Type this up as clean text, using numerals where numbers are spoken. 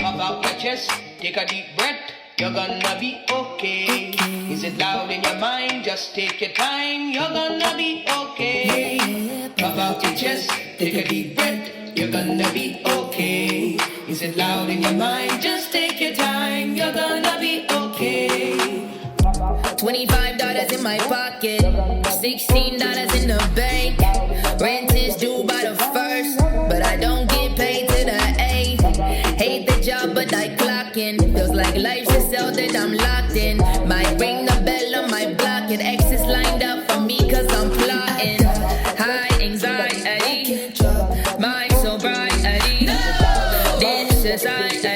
Pop out your chest, take a deep breath. You're gonna be okay. Is it loud in your mind? Just take your time. You're gonna be okay. Pop out your chest, take a deep breath. You're gonna be okay. Is it loud in your mind? Just take your time. You're gonna be okay. $25 in my pocket, $16 in the bank. Rent is due by the 1st, but I don't get paid to the 8th. Hate the job, but I clock in. Feels like life's a cell that I'm locked in. Might ring the bell on my block, and exes lined up for me cause I'm plotting. High anxiety, mind so bright, this society.